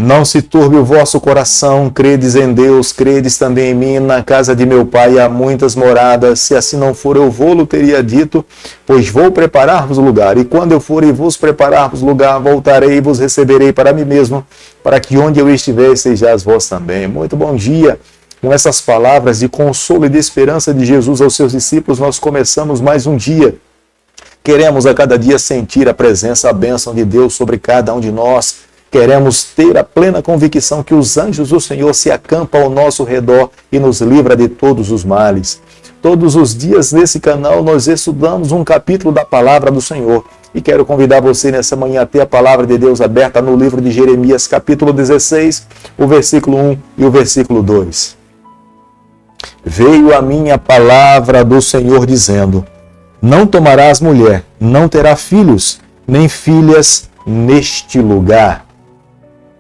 Não se turbe o vosso coração, credes em Deus, credes também em mim. Na casa de meu pai há muitas moradas, se assim não for, eu vou-lo teria dito, pois vou preparar-vos lugar. E quando eu for e vos preparar-vos lugar, voltarei e vos receberei para mim mesmo, para que onde eu estiver, sejais vós também. Muito bom dia. Com essas palavras de consolo e de esperança de Jesus aos seus discípulos, nós começamos mais um dia. Queremos a cada dia sentir a presença, a bênção de Deus sobre cada um de nós. Queremos ter a plena convicção que os anjos do Senhor se acampam ao nosso redor e nos livra de todos os males. Todos os dias nesse canal nós estudamos um capítulo da palavra do Senhor. E quero convidar você nessa manhã a ter a palavra de Deus aberta no livro de Jeremias, capítulo 16, o versículo 1 e o versículo 2. Veio a mim a palavra do Senhor dizendo: não tomarás mulher, não terá filhos, nem filhas neste lugar.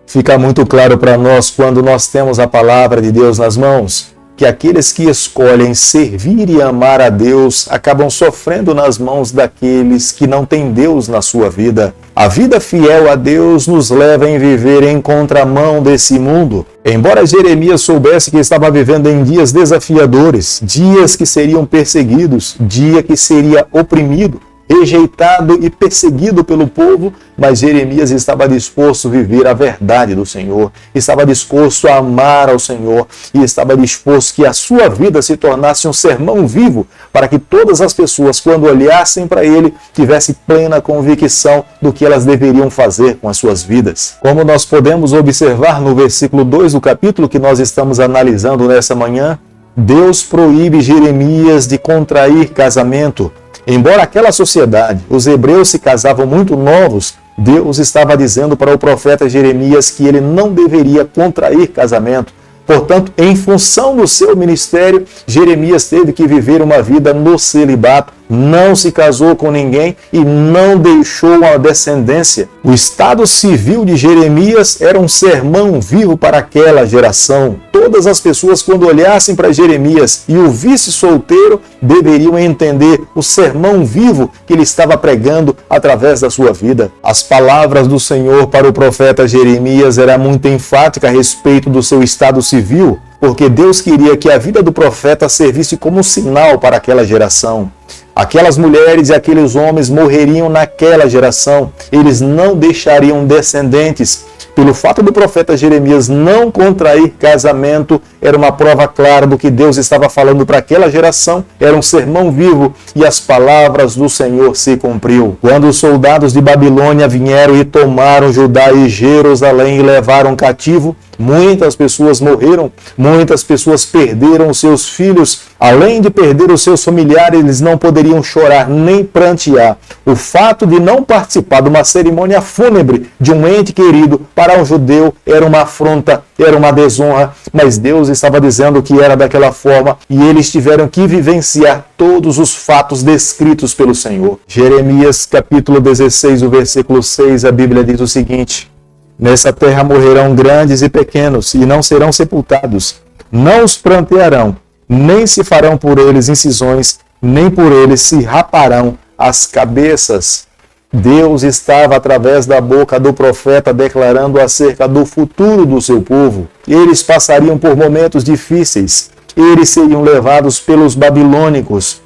Fica muito claro para nós, quando nós temos a palavra de Deus nas mãos, que aqueles que escolhem servir e amar a Deus acabam sofrendo nas mãos daqueles que não têm Deus na sua vida. A vida fiel a Deus nos leva a viver em contramão desse mundo. Embora Jeremias soubesse que estava vivendo em dias desafiadores, dias que seriam perseguidos, dia que seria oprimido, rejeitado e perseguido pelo povo, mas Jeremias estava disposto a viver a verdade do Senhor, estava disposto a amar ao Senhor e estava disposto que a sua vida se tornasse um sermão vivo para que todas as pessoas, quando olhassem para ele, tivessem plena convicção do que elas deveriam fazer com as suas vidas. Como nós podemos observar no versículo 2 do capítulo que nós estamos analisando nessa manhã, Deus proíbe Jeremias de contrair casamento. Embora aquela sociedade, os hebreus se casavam muito novos, Deus estava dizendo para o profeta Jeremias que ele não deveria contrair casamento. Portanto, em função do seu ministério, Jeremias teve que viver uma vida no celibato, não se casou com ninguém e não deixou a descendência. O estado civil de Jeremias era um sermão vivo para aquela geração. Todas as pessoas, quando olhassem para Jeremias e o visse solteiro, deveriam entender o sermão vivo que ele estava pregando através da sua vida. As palavras do Senhor para o profeta Jeremias eram muito enfáticas a respeito do seu estado civil, porque Deus queria que a vida do profeta servisse como um sinal para aquela geração. Aquelas mulheres e aqueles homens morreriam naquela geração, eles não deixariam descendentes. Pelo fato do profeta Jeremias não contrair casamento, era uma prova clara do que Deus estava falando para aquela geração, era um sermão vivo e as palavras do Senhor se cumpriu. Quando os soldados de Babilônia vieram e tomaram Judá e Jerusalém e levaram cativo, muitas pessoas morreram, muitas pessoas perderam os seus filhos, além de perder os seus familiares, eles não poderiam chorar nem prantear. O fato de não participar de uma cerimônia fúnebre de um ente querido para um judeu era uma afronta, era uma desonra, mas Deus estava dizendo que era daquela forma e eles tiveram que vivenciar todos os fatos descritos pelo Senhor. Jeremias capítulo 16, o versículo 6, a Bíblia diz o seguinte: nessa terra morrerão grandes e pequenos, e não serão sepultados. Não os prantearão, nem se farão por eles incisões, nem por eles se raparão as cabeças. Deus estava, através da boca do profeta, declarando acerca do futuro do seu povo. Eles passariam por momentos difíceis. Eles seriam levados pelos babilônicos.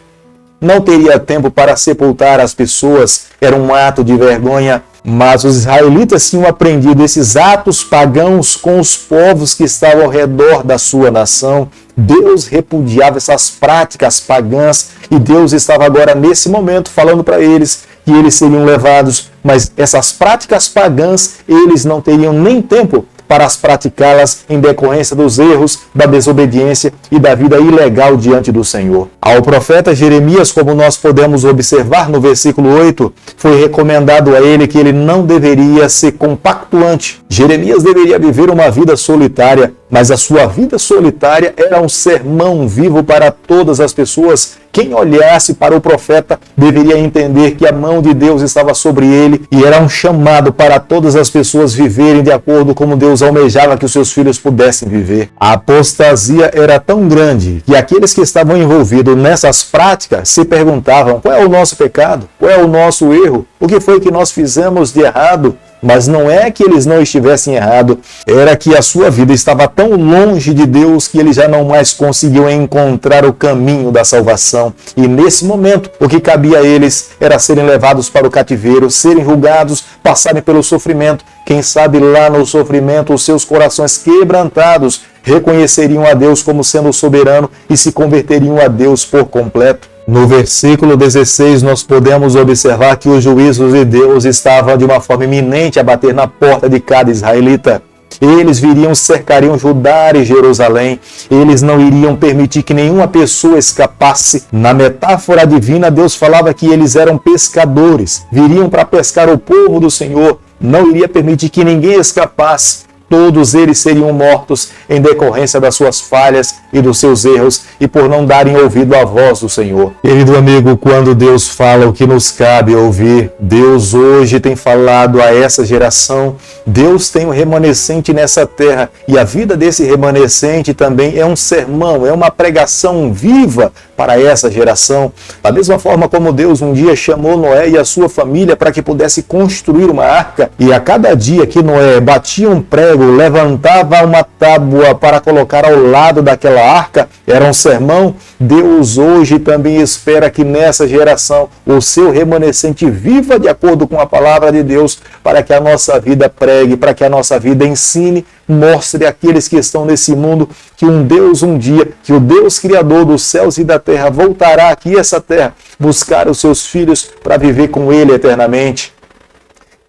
Não teria tempo para sepultar as pessoas. Era um ato de vergonha. Mas os israelitas tinham aprendido esses atos pagãos com os povos que estavam ao redor da sua nação. Deus repudiava essas práticas pagãs e Deus estava agora nesse momento falando para eles que eles seriam levados, mas essas práticas pagãs eles não teriam nem tempo para as praticá-las em decorrência dos erros, da desobediência e da vida ilegal diante do Senhor. Ao profeta Jeremias, como nós podemos observar no versículo 8, foi recomendado a ele que ele não deveria ser compactuante. Jeremias deveria viver uma vida solitária, mas a sua vida solitária era um sermão vivo para todas as pessoas. Quem olhasse para o profeta deveria entender que a mão de Deus estava sobre ele e era um chamado para todas as pessoas viverem de acordo como Deus almejava que os seus filhos pudessem viver. A apostasia era tão grande que aqueles que estavam envolvidos nessas práticas se perguntavam: qual é o nosso pecado? Qual é o nosso erro? O que foi que nós fizemos de errado? Mas não é que eles não estivessem errados, era que a sua vida estava tão longe de Deus que eles já não mais conseguiam encontrar o caminho da salvação. E nesse momento, o que cabia a eles era serem levados para o cativeiro, serem julgados, passarem pelo sofrimento. Quem sabe lá no sofrimento, os seus corações quebrantados reconheceriam a Deus como sendo soberano e se converteriam a Deus por completo. No versículo 16, nós podemos observar que os juízos de Deus estavam de uma forma iminente a bater na porta de cada israelita. Eles viriam, cercariam Judá e Jerusalém. Eles não iriam permitir que nenhuma pessoa escapasse. Na metáfora divina, Deus falava que eles eram pescadores. Viriam para pescar o povo do Senhor. Não iria permitir que ninguém escapasse. Todos eles seriam mortos em decorrência das suas falhas e dos seus erros e por não darem ouvido à voz do Senhor. Querido amigo, quando Deus fala o que nos cabe ouvir, Deus hoje tem falado a essa geração. Deus tem um remanescente nessa terra e a vida desse remanescente também é um sermão, é uma pregação viva para essa geração. Da mesma forma como Deus um dia chamou Noé e a sua família para que pudesse construir uma arca, e a cada dia que Noé batia um prego, levantava uma tábua para colocar ao lado daquela arca, era um sermão. Deus hoje também espera que nessa geração o seu remanescente viva de acordo com a palavra de Deus, para que a nossa vida pregue, para que a nossa vida ensine, mostre àqueles que estão nesse mundo que um Deus um dia, que o Deus Criador dos céus e da terra voltará aqui a essa terra, buscar os seus filhos para viver com Ele eternamente.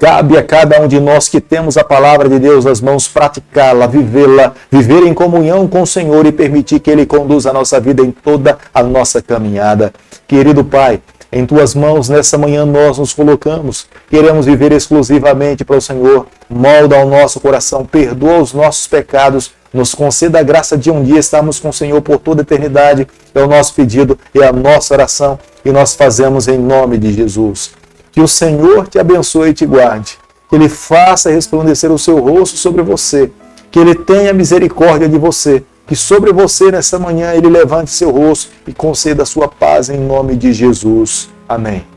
Cabe a cada um de nós que temos a palavra de Deus nas mãos praticá-la, vivê-la, viver em comunhão com o Senhor e permitir que Ele conduza a nossa vida em toda a nossa caminhada. Querido Pai, em Tuas mãos nessa manhã nós nos colocamos. Queremos viver exclusivamente para o Senhor. Molda o nosso coração, perdoa os nossos pecados, nos conceda a graça de um dia estarmos com o Senhor por toda a eternidade. É o nosso pedido, é a nossa oração e nós fazemos em nome de Jesus. Que o Senhor te abençoe e te guarde. Que Ele faça resplandecer o seu rosto sobre você. Que Ele tenha misericórdia de você. Que sobre você nessa manhã Ele levante seu rosto e conceda a sua paz em nome de Jesus. Amém.